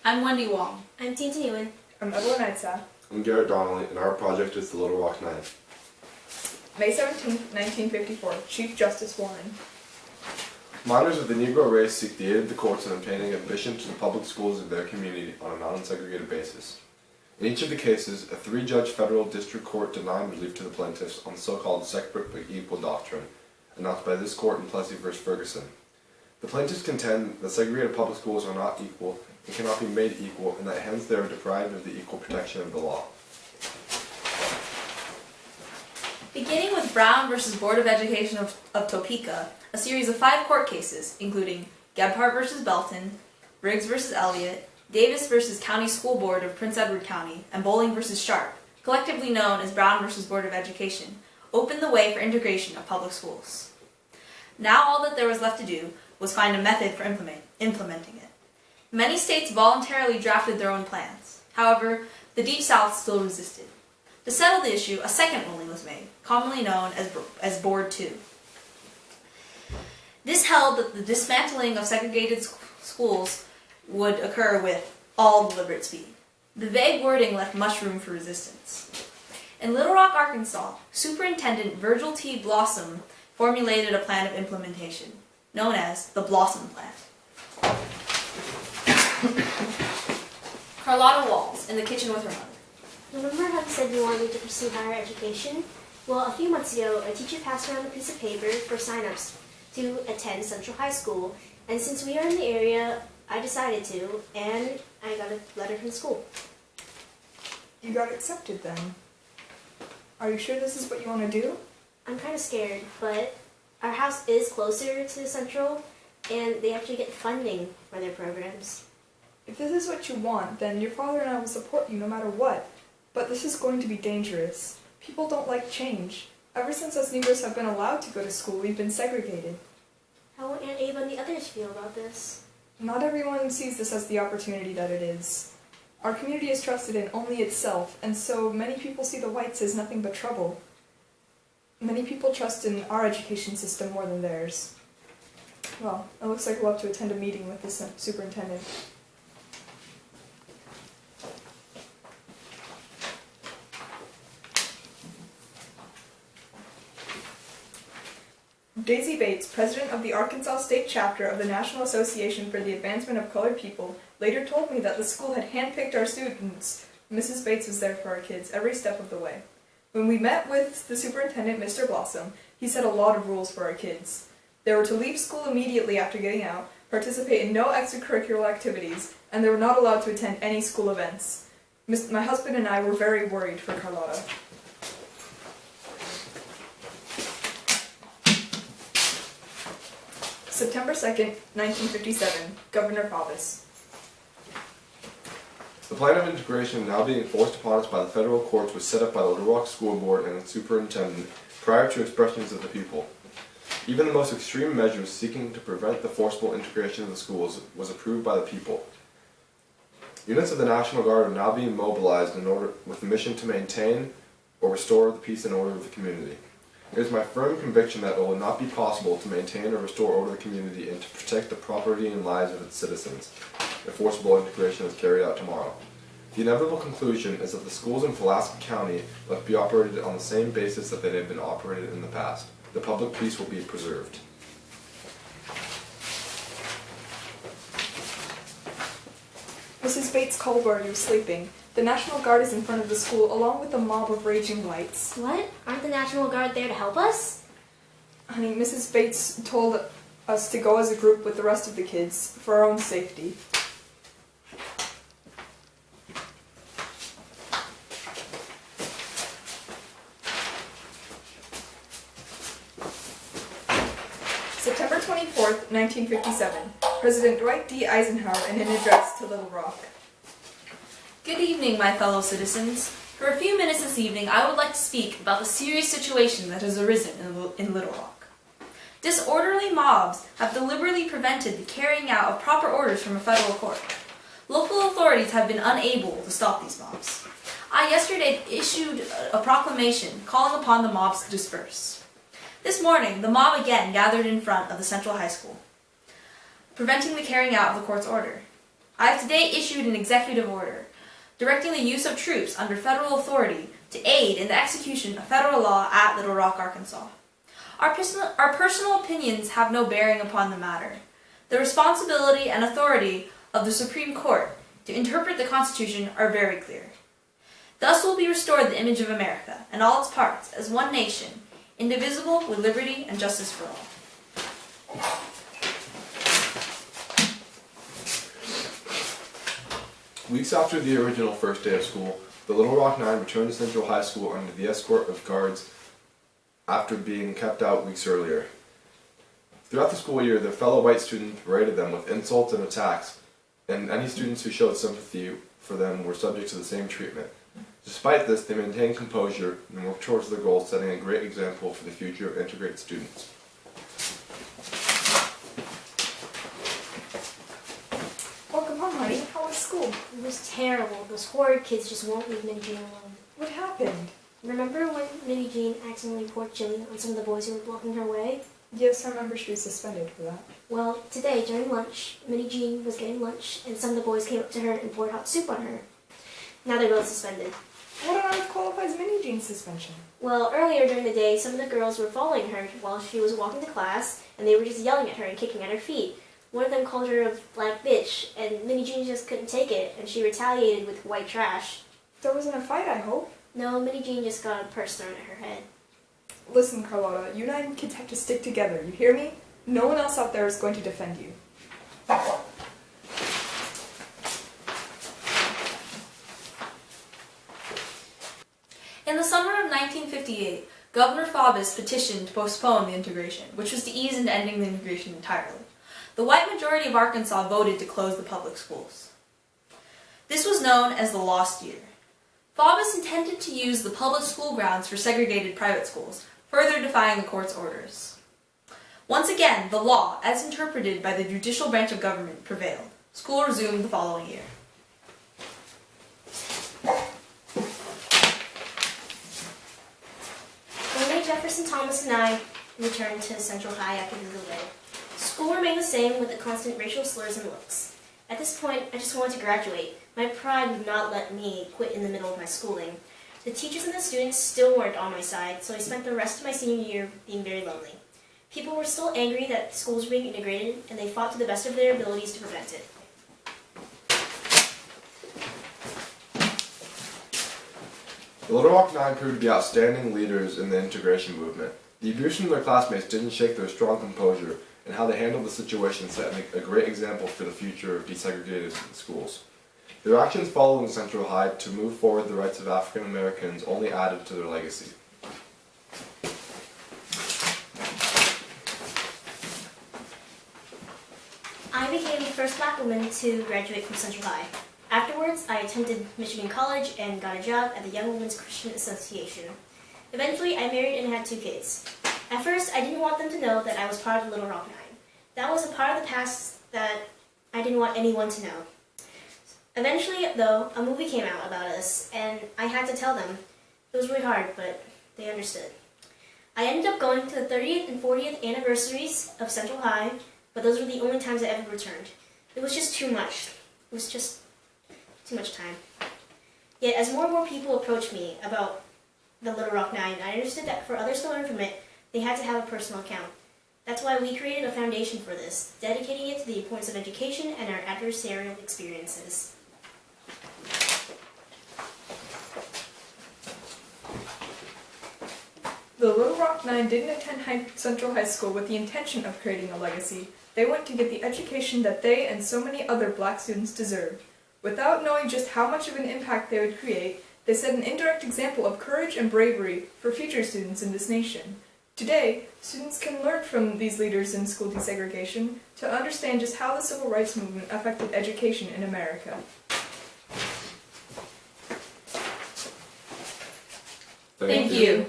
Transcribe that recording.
I'm Wendy Wong. I'm Tintin Ewan. I'm Evelyn Eitza. I'm Garrett Donnelly, and our project is the Little Rock Nine. May 17, 1954, Chief Justice Warren. Minors of the Negro race seek the aid of the courts in obtaining admission to the public schools of their community on a non-segregated basis. In each of the cases, a three-judge federal district court denied relief to the plaintiffs on the so-called separate but equal doctrine, announced by this court in Plessy v. Ferguson. The plaintiffs contend that segregated public schools are not equal and cannot be made equal, and that hence they are deprived of the equal protection of the law. Beginning with Brown v. Board of Education of Topeka, a series of 5 court cases, including Gebhardt v. Belton, Briggs v. Elliott, Davis v. County School Board of Prince Edward County, and Bowling v. Sharp, collectively known as Brown v. Board of Education, opened the way for integration of public schools. Now all that there was left to do was find a method for implementing it. Many states voluntarily drafted their own plans. However, the Deep South still resisted. To settle the issue, a second ruling was made, commonly known as Board 2. This held that the dismantling of segregated schools would occur with all deliberate speed. The vague wording left much room for resistance. In Little Rock, Arkansas, Superintendent Virgil T. Blossom formulated a plan of implementation, known as the Blossom Plan. Carlotta Walls, in the kitchen with her mother. Remember how you said you wanted me to pursue higher education? Well, a few months ago, a teacher passed around a piece of paper for sign-ups to attend Central High School, and since we are in the area, I decided to, and I got a letter from school. You got accepted then. Are you sure this is what you want to do? I'm kind of scared, but our house is closer to Central, and they actually get funding for their programs. If this is what you want, then your father and I will support you no matter what. But this is going to be dangerous. People don't like change. Ever since us Negroes have been allowed to go to school, we've been segregated. How will Aunt Ava and the others feel about this? Not everyone sees this as the opportunity that it is. Our community is trusted in only itself, and so many people see the whites as nothing but trouble. Many people trust in our education system more than theirs. Well, it looks like we'll have to attend a meeting with the superintendent. Daisy Bates, president of the Arkansas State Chapter of the National Association for the Advancement of Colored People, later told me that the school had handpicked our students. Mrs. Bates was there for our kids every step of the way. When we met with the superintendent, Mr. Blossom, he set a lot of rules for our kids. They were to leave school immediately after getting out, participate in no extracurricular activities, and they were not allowed to attend any school events. My husband and I were very worried for Carlotta. September 2nd, 1957, Governor Faubus. The plan of integration now being forced upon us by the federal courts was set up by the Little Rock School Board and its superintendent prior to expressions of the people. Even the most extreme measures seeking to prevent the forcible integration of the schools was approved by the people. Units of the National Guard are now being mobilized with the mission to maintain or restore the peace and order of the community. It is my firm conviction that it will not be possible to maintain or restore order of the community and to protect the property and lives of its citizens if forcible integration is carried out tomorrow. The inevitable conclusion is that the schools in Pulaski County must be operated on the same basis that they have been operated in the past. The public peace will be preserved. Mrs. Bates called while you were sleeping. The National Guard is in front of the school, along with a mob of raging whites. What? Aren't the National Guard there to help us? Honey, Mrs. Bates told us to go as a group with the rest of the kids, for our own safety. September 24th, 1957. President Dwight D. Eisenhower in an address to Little Rock. Good evening, my fellow citizens. For a few minutes this evening, I would like to speak about the serious situation that has arisen in Little Rock. Disorderly mobs have deliberately prevented the carrying out of proper orders from a federal court. Local authorities have been unable to stop these mobs. I yesterday issued a proclamation calling upon the mobs to disperse. This morning, the mob again gathered in front of the Central High School, preventing the carrying out of the court's order. I have today issued an executive order directing the use of troops under federal authority to aid in the execution of federal law at Little Rock, Arkansas. Our personal opinions have no bearing upon the matter. The responsibility and authority of the Supreme Court to interpret the Constitution are very clear. Thus will be restored the image of America and all its parts as one nation, indivisible with liberty and justice for all. Weeks after the original first day of school, the Little Rock Nine returned to Central High School under the escort of guards after being kept out weeks earlier. Throughout the school year, their fellow white students berated them with insults and attacks, and any students who showed sympathy for them were subject to the same treatment. Despite this, they maintained composure and worked towards their goal, setting a great example for the future of integrated students. Welcome home, honey. How was school? It was terrible. Those horrid kids just won't leave Minnie Jean alone. What happened? Remember when Minnie Jean accidentally poured chili on some of the boys who were blocking her way? Yes, I remember she was suspended for that. Well, today, during lunch, Minnie Jean was getting lunch, and some of the boys came up to her and poured hot soup on her. Now they're both suspended. What on earth qualifies Minnie Jean's suspension? Well, earlier during the day, some of the girls were following her while she was walking to class, and they were just yelling at her and kicking at her feet. One of them called her a black bitch, and Minnie Jean just couldn't take it, and she retaliated with white trash. There wasn't a fight, I hope. No, Minnie Jean just got a purse thrown at her head. Listen, Carlotta, you nine kids have to stick together, you hear me? No one else out there is going to defend you. In the summer of 1958, Governor Faubus petitioned to postpone the integration, which was to ease into ending the integration entirely. The white majority of Arkansas voted to close the public schools. This was known as the Lost Year. Faubus intended to use the public school grounds for segregated private schools, further defying the court's orders. Once again, the law, as interpreted by the judicial branch of government, prevailed. School resumed the following year. Only Jefferson Thomas and I returned to Central High after the delay. School remained the same with the constant racial slurs and looks. At this point, I just wanted to graduate. My pride would not let me quit in the middle of my schooling. The teachers and the students still weren't on my side, so I spent the rest of my senior year being very lonely. People were still angry that schools were being integrated, and they fought to the best of their abilities to prevent it. The Little Rock Nine proved to be outstanding leaders in the integration movement. The abuse from their classmates didn't shake their strong composure, and how they handled the situation set a great example for the future of desegregated schools. Their actions following Central High to move forward the rights of African Americans only added to their legacy. I became the first black woman to graduate from Central High. Afterwards, I attended Michigan College and got a job at the Young Women's Christian Association. Eventually, I married and had 2 kids. At first, I didn't want them to know that I was part of the Little Rock Nine. That was a part of the past that I didn't want anyone to know. Eventually, though, a movie came out about us, and I had to tell them. It was really hard, but they understood. I ended up going to the 30th and 40th anniversaries of Central High, but those were the only times I ever returned. It was just too much. It was just too much time. Yet, as more and more people approached me about the Little Rock Nine, I understood that for others to learn from it, they had to have a personal account. That's why we created a foundation for this, dedicating it to the importance of education and our adversarial experiences. The Little Rock Nine didn't attend Central High School with the intention of creating a legacy. They went to get the education that they and so many other black students deserved. Without knowing just how much of an impact they would create, they set an indirect example of courage and bravery for future students in this nation. Today, students can learn from these leaders in school desegregation to understand just how the civil rights movement affected education in America. Thank you.